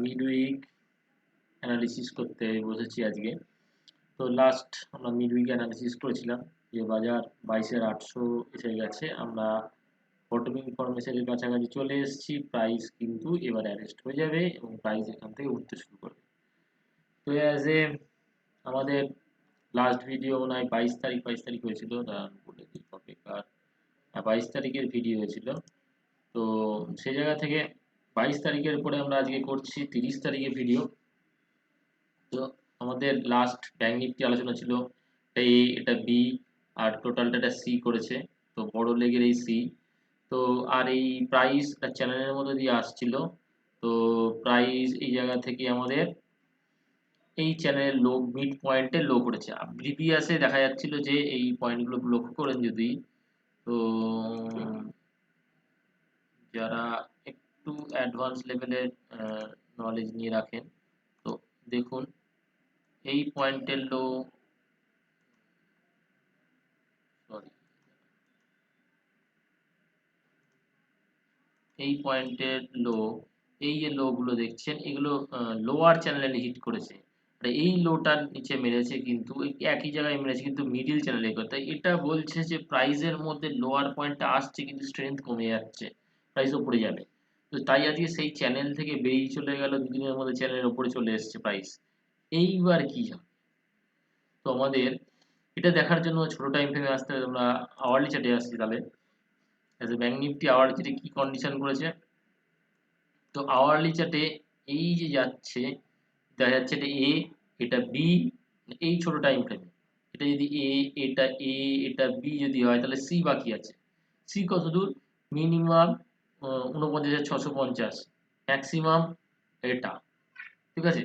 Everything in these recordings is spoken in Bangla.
মিড উইক অ্যানালিসিস করতে বসেছি আজকে। তো লাস্ট আমরা মিড উইক অ্যানালিসিস করেছিলাম যে বাজার 22,800 এসে গেছে। আমরা বটমিং ফরমেশনের কাছাকাছি চলে এসেছি। প্রাইস কিন্তু এবার অ্যারেস্ট হয়ে যাবে এবং প্রাইস এখান থেকে উঠতে শুরু করবে। তো অ্যাজ এ আমাদের লাস্ট ভিডিও মনে হয় 22 তারিখ হয়েছিল, বলে দিই অপেক্ষার 22 তারিখের ভিডিও হয়েছিল। তো সেই জায়গা থেকে 22 তারিখের পরে আমরা আজকে করছি 30 তারিখের ভিডিও। তো আমাদের লাস্ট ব্যাংক নিফটি আলোচনা ছিল এটা এ, এটা বি, আর টোটালটা এটা সি করেছে। তো বড় লেগের এই সি। তো আর এই প্রাইস চ্যানেলের মধ্যে দিয়ে আসছিল। তো প্রাইস এই জায়গা থেকে আমাদের এই চ্যানেলের লো, মিড পয়েন্টে লো করেছে। প্রিভিয়াসে দেখা যাচ্ছিল যে এই পয়েন্টগুলো লক্ষ্য করেন যদি, তো যারা একটু অ্যাডভান্স লেভেলের নলেজ নিয়ে রাখেন, তো দেখুন এই পয়েন্টের লো, সরি, এই পয়েন্টের লো, এই যে লো গুলো দেখছেন এগুলো লোয়ার চ্যানেলে হিট করেছে। এই লোটার নিচে মেরেছে, কিন্তু একই জায়গায় মেরেছে কিন্তু মিডিল চ্যানেলে করতে। এটা বলছে যে প্রাইসের মধ্যে লোয়ার পয়েন্টটা আসছে কিন্তু স্ট্রেংথ কমে যাচ্ছে, প্রাইস উপরে যাবে। তো তাই আজকে সেই চ্যানেল থেকে বেরিয়ে চলে গেল, দুদিনের মধ্যে চ্যানেলের উপরে চলে এসেছে প্রাইস। এইবার কি হবে? তো আমাদের এটা দেখার জন্য ছোট টাইম ফ্রেমে আসতে হবে। আমরা আওয়ারলি চার্টে আসছি তাহলে। As a bank Nifty hourly চার্টে কি কন্ডিশন করেছে? তো আওয়ারলি চার্টে এই যে যাচ্ছে, দেখা যাচ্ছে এটা এ, এটা বি, এই ছোট টাইম ফ্রেমে এটা যদি এ, এটা এ, এটা বি যদি হয়, তাহলে সি বাকি আছে। সি কত দূর? মিনিমাম 49,650, ম্যাক্সিমাম এটা। ঠিক আছে?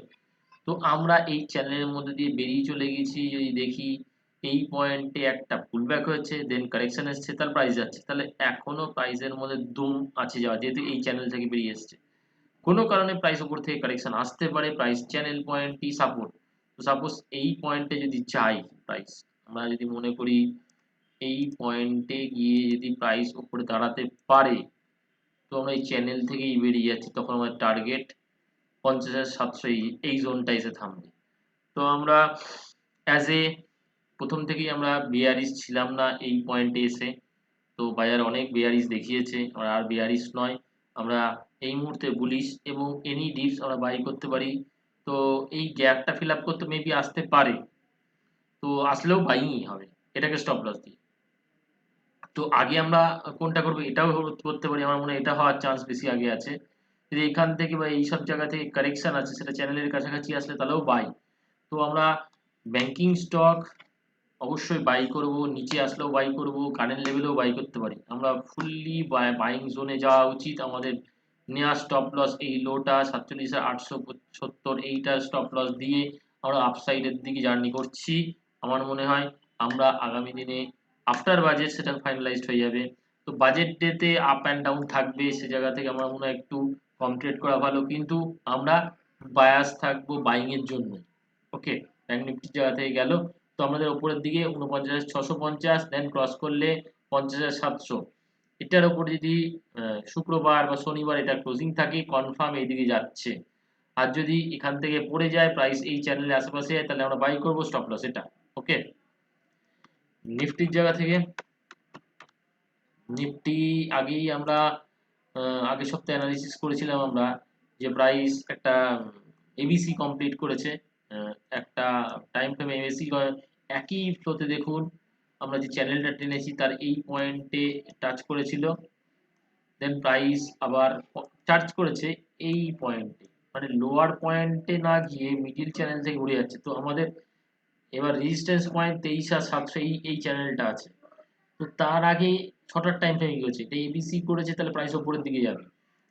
তো আমরা এই চ্যানেলের মধ্যে দিয়ে বেরিয়ে চলে গেছি। যদি দেখি এই পয়েন্টে একটা পুলব্যাক হয়েছে, দেন কারেকশন এসছে, তার প্রাইস যাচ্ছে, তাহলে এখনো প্রাইসের মধ্যে দুম আছে যাওয়া, যেহেতু এই চ্যানেল থেকে বেরিয়ে এসছে। কোনো কারণে প্রাইস উপর থেকে কারেকশন আসতে পারে, প্রাইস চ্যানেল পয়েন্টটি সাপোর্ট। তো সাপোজ এই পয়েন্টে যদি যাই প্রাইস, আমরা যদি মনে করি এই পয়েন্টে গিয়ে যদি প্রাইস উপরে দাঁড়াতে পারে, তো আমরা এই চ্যানেল থেকেই বেরিয়ে যাচ্ছি, তখন আমাদের টার্গেট 50,700, এই জোনটা এসে থামবে। তো আমরা অ্যাজ এ প্রথম থেকেই আমরা বিয়ারিশ ছিলাম না এই পয়েন্টে এসে। তো বাজার অনেক বেয়ারিশ দেখিয়েছে, আমরা আর বেয়ারিশ নয়, আমরা এই মুহূর্তে বুলিশ এবং এনি ডিপস আমরা বাই করতে পারি। তো এই গ্যাপটা ফিল আপ করতে মেবি আসতে পারে, তো আসলেও বাইই হবে এটাকে স্টপ লস দিয়ে। তো আগে আমরা কোনটা করবো? এটাও করতে পারি, আমার মনে হয় এটা হওয়ার চান্স বেশি আগে আছে। যদি এখান থেকে বা এইসব জায়গা থেকে কারেকশন আছে, সেটা চ্যানেলের কাছাকাছি আসলে, তাহলেও বাই। তো আমরা ব্যাংকিং স্টক অবশ্যই বাই করব, নিচে আসলেও বাই করব, কারেন্ট লেভেলেও বাই করতে পারি। আমরা ফুললি বাইং জোনে যাওয়া উচিত আমাদের। নেওয়া স্টপ লস এই লোটা 47,870, এইটা স্টপ লস দিয়ে আমরা আপসাইডের দিকে জার্নি করছি। আমার মনে হয় আমরা আগামী দিনে আফটার বাজেট সেটা ফাইনালাইজড হয়ে যাবে। তো বাজেট ডেতে আপ অ্যান্ড ডাউন থাকবে, সে জায়গা থেকে আমার মনে হয় একটু কম ট্রেড করা ভালো, কিন্তু আমরা বায়াস থাকবো বাইং এর জন্য। ওকে, ব্যাংক নিফটির জায়গা থেকে গেল। তো আমাদের উপরের দিকে 49,650, দেন ক্রস করলে 50,700, এটার উপর যদি শুক্রবার বা শনিবার এটা ক্লোজিং থাকে, কনফার্ম এইদিকে যাচ্ছে। আর যদি এখান থেকে পড়ে যায় প্রাইস এই চ্যানেলের আশেপাশে, তাহলে আমরা বাই করব, স্টপ লস এটা। ওকে, নিফটির জায়গা থেকে নিফটি আগেই আমরা আগের সপ্তাহে অ্যানালিসিস করেছিলাম আমরা যে প্রাইস একটা এবিসি কমপ্লিট করেছে। একটা টাইম ফ্রেমে এবিসি একই ফ্লোতে দেখুন আমরা যে চ্যানেলটা টেনেছি তার এই পয়েন্টে টাচ করেছিল, দেন প্রাইস আবার চার্জ করেছে এই পয়েন্টে, মানে লোয়ার পয়েন্টে না গিয়ে মিডিল চ্যানেল থেকে উড়ে যাচ্ছে। তো আমাদের এবার রেজিস্ট্যান্স পয়েন্ট 23,700, এই চ্যানেলটা আছে। তো তার আগে শর্টার টাইম ফ্রেমে গেছে, এটা এবিসি করেছে, তাহলে প্রাইস উপরের দিকে যাবে।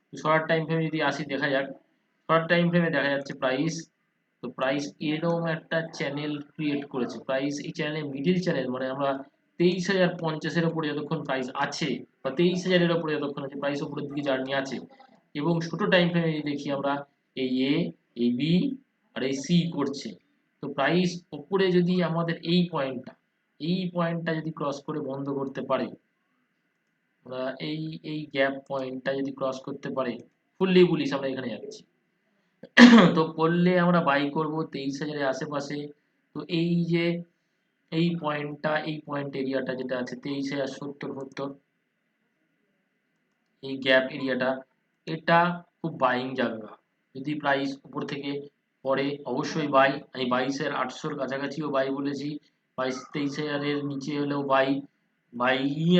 তো শর্ট টাইম ফ্রেমে যদি আসি, দেখা যাক শর্ট টাইম ফ্রেমে দেখা যাচ্ছে প্রাইস, তো প্রাইস এরকম একটা চ্যানেল ক্রিয়েট করেছে। প্রাইস এই চ্যানেলে মিডিল চ্যানেল, মানে আমরা 23,050-এর উপরে যতক্ষণ প্রাইস আছে, বা 23,000-এর উপরে যতক্ষণ আছে, প্রাইস উপরের দিকে জার্নি আছে। এবং ছোট টাইম ফ্রেমে যদি দেখি আমরা, এই এ, এই বি আর এই সি করছে। তো প্রাইস উপরে যদি আমাদের এই পয়েন্টটা যদি ক্রস করে বন্ধ করতে পারে, এই এই গ্যাপ পয়েন্টটা যদি ক্রস করতে পারে, ফুললি বুলিশ আমরা এখানে যাচ্ছি। তো করলে আমরা বাই করব 23,000 এর আশেপাশে। তো এই যে এই পয়েন্টটা, এই পয়েন্ট এরিয়াটা যেটা আছে 23,070 এই গ্যাপ এরিয়াটা, এটা খুব বাইং জায়গা। যদি প্রাইস উপর থেকে পড়ে অবশ্যই বাই। আমি 22,800 কাছাকাছিও বাই বলেছি, 22-23,000 এর নিচে হলেও বাই। বাই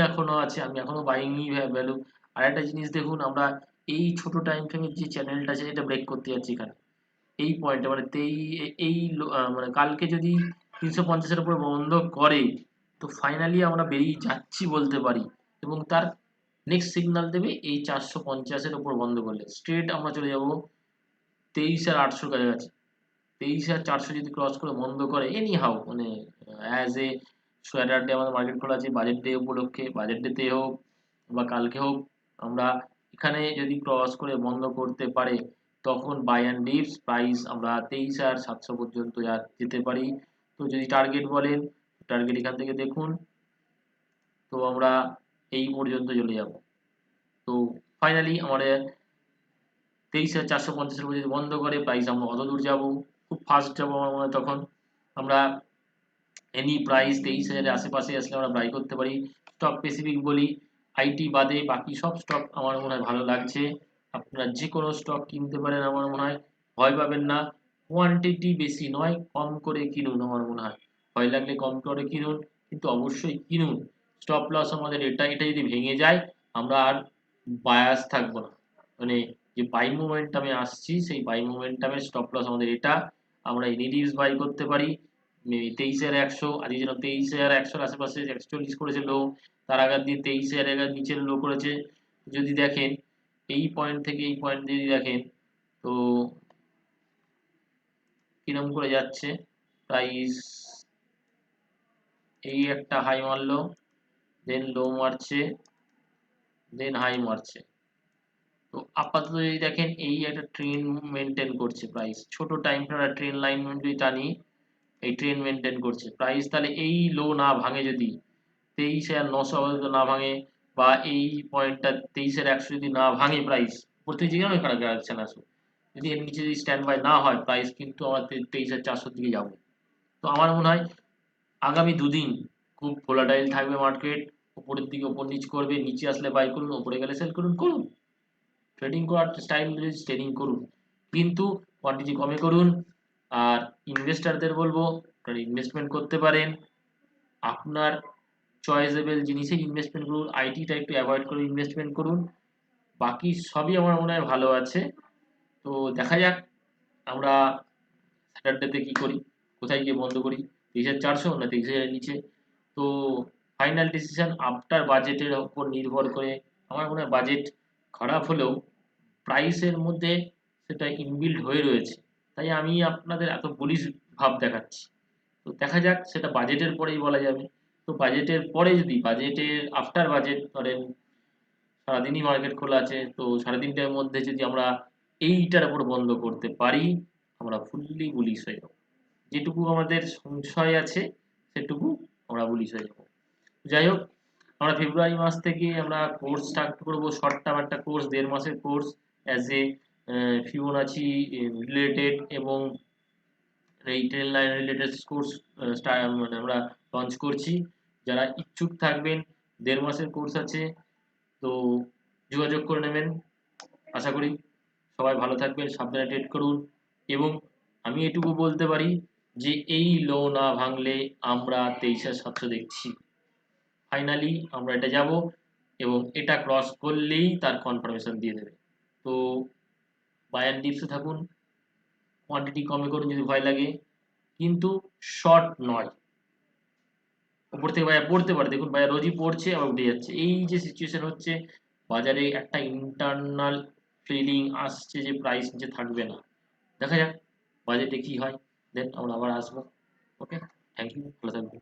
এখনো আছে, আমি এখনো বাইংই ভ্যালু। আর একটা জিনিস দেখুন, আমরা এই ছোট টাইম ফ্রেমের যে চ্যানেলটা আছে এটা ব্রেক করতে যাচ্ছি এখানে এই পয়েন্টে, মানে মানে কালকে যদি 350-এর উপর বন্ধ করে, তো ফাইনালি আমরা বেরিয়ে যাচ্ছি বলতে পারি। এবং তার নেক্সট সিগন্যাল দেবে এই 450-এর উপর বন্ধ করলে, স্ট্রেট আমরা চলে যাব 23,800 কাছাকাছি। 23,400 যদি ক্রস করে বন্ধ করে এনি হাউ, মানে অ্যাজ এ স্যাটারডে আমাদের মার্কেট খোলা আছে, বাজেট ডে উপলক্ষে, বাজেট ডেতে হোক বা কালকে হোক, আমরা এখানে যদি ক্রস করে বন্ধ করতে পারে, তখন বাই অ্যান্ড ডিপস প্রাইস আমরা 23,700 পর্যন্ত যেতে পারি। তো যদি টার্গেট বলেন, টার্গেট এখান থেকে দেখুন, তো আমরা এই পর্যন্ত চলে যাব। তো ফাইনালি আমাদের 23,450-এর উপর যদি বন্ধ করে প্রাইস, আমরা অত দূর যাব, খুব ফাস্ট যাবো আমার মনে হয়। তখন আমরা এনি প্রাইস 23,000-এর আশেপাশে আসলে আমরা বাই করতে পারি। স্টক স্পেসিফিক বলি, আইটি বাদে বাকি সব স্টক আমার মনে হয় ভালো লাগছে। আপনারা যে কোনো স্টক কিনতে পারেন আমার মনে হয়, ভয় পাবেন না। কোয়ান্টিটি বেশি নয়, কম করে কিনুন আমার মনে হয়। ভয় লাগলে কম করে কিনুন, কিন্তু অবশ্যই কিনুন। স্টপ লস আমাদের এটা যদি ভেঙে যায়, আমরা আর বায়াস থাকবো না। মানে যে বাই মোমেন্টামে আসছি, সেই বাই মোমেন্টামের স্টপ লস আমাদের এটা। আমরা রিডিউস বাই করতে পারি 23,100, আজকে যেন 23,100-এর আশেপাশে 140 করেছে লো, তার আগের দিন 23,000 এর নিচের লো করেছে। যদি দেখেন এই পয়েন্ট থেকে এই পয়েন্ট যদি দেখেন, তো কিরকম করে যাচ্ছে প্রাইস, এই একটা হাই মারলো, দেন লো মারছে, দেন হাই মারছে। তো আপাতত যদি দেখেন এই একটা ট্রেন মেনটেন করছে প্রাইস, ছোট টাইম ফ্রেম ট্রেন লাইন যদি টানি, এই ট্রেন মেনটেন করছে প্রাইস। তাহলে এই লো না ভাঙে, যদি 23,900 আপাতত না ভাঙে, বা এই পয়েন্টটা 23,100 যদি না ভাঙে প্রাইস, প্রত্যেক জায়গায় অনেক খারাপ যাচ্ছে না আসলে, যদি এর নিচে যদি স্ট্যান্ড বাই না হয় প্রাইস, কিন্তু আমার 23,400 দিকে যাবে। তো আমার মনে হয় আগামী দুদিন খুব ভোলাটাইল থাকবে মার্কেট, উপরের দিকে উপর নিচ করবে, নিচে আসলে বাই করুন, উপরে গেলে সেল করুন, করুন ট্রেডিং করার স্টাইল অনুযায়ী ট্রেডিং করুন, কিন্তু কোয়ান্টিটি কমে করুন। আর ইনভেস্টরদের বলবো আপনারা ইনভেস্টমেন্ট করতে পারেন, আপনার চয়েসেবল জিনিসে ইনভেস্টমেন্ট করুন, আইটিটা একটু অ্যাভয়েড করে ইনভেস্টমেন্ট করুন। বাকি সবই আমার মনে হয় ভালো আছে। তো দেখা যাক আমরা স্যাটারডেতে কি করি, কোথায় গিয়ে বন্ধ করি, 23,400 না 23,000-এর নিচে। তো ফাইনাল ডিসিশন আফটার বাজেটের উপর নির্ভর করে। আমার মনে হয় বাজেট খারাপ হলেও প্রাইসের মধ্যে সেটা ইনবিল্ড হয়ে রয়েছে, তাই আমি আপনাদের এত বুলিশ ভাব দেখাচ্ছি। তো দেখা যাক, সেটা বাজেটের পরেই বলা যাবে। তো বাজেটের পরে, যদি বাজেটের আফটার বাজেট ধরেন সারাদিনই মার্কেট খোলা আছে, তো 3:30টার মধ্যে যদি আমরা এইটার উপর বন্ধ করতে পারি, আমরা ফুললি বুলিশ হয়ে যাবো। যেটুকু আমাদের সংশয় আছে সেটুকু আমরা বুলিশ হয়ে যাবো। যাই হোক, আমরা ফেব্রুয়ারি মাস থেকে আমরা কোর্স স্টার্ট করবো, শর্ট টার্ম একটা কোর্স, 1.5 মাসের course, as a Fibonacci related এবং এই ট্রেন লাইন রিলেটেড কোর্স মানে আমরা লঞ্চ করছি। যারা ইচ্ছুক থাকবেন, 1.5 মাসের কোর্স আছে, তো যোগাযোগ করে নেবেন। আশা করি সবাই ভালো থাকবেন, সাবধানে ট্রেড করুন। এবং আমি এটুকু বলতে পারি যে এই লো না ভাঙলে আমরা 23,700 দেখছি, ফাইনালি আমরা এটা যাব, এবং এটা ক্রস করলেই তার কনফার্মেশন দিয়ে দেবে। তো বাই অ্যান্ড ডিপসে থাকুন, কোয়ান্টিটি কমে করুন যদি ভয় লাগে, কিন্তু শর্ট নয়। উপর থেকে ভাইয়া পড়তে পারে, দেখুন ভাইয়া রোজই পড়ছে আবার উঠে যাচ্ছে, এই যে সিচুয়েশন হচ্ছে বাজারে, একটা ইন্টারনাল ফিলিং আসছে যে প্রাইস নিচে থাকবে না। দেখা যাক বাজেটে কি হয়, দেন আমরা আবার আসবো। ওকে, থ্যাংক ইউ, ভালো থাকবেন।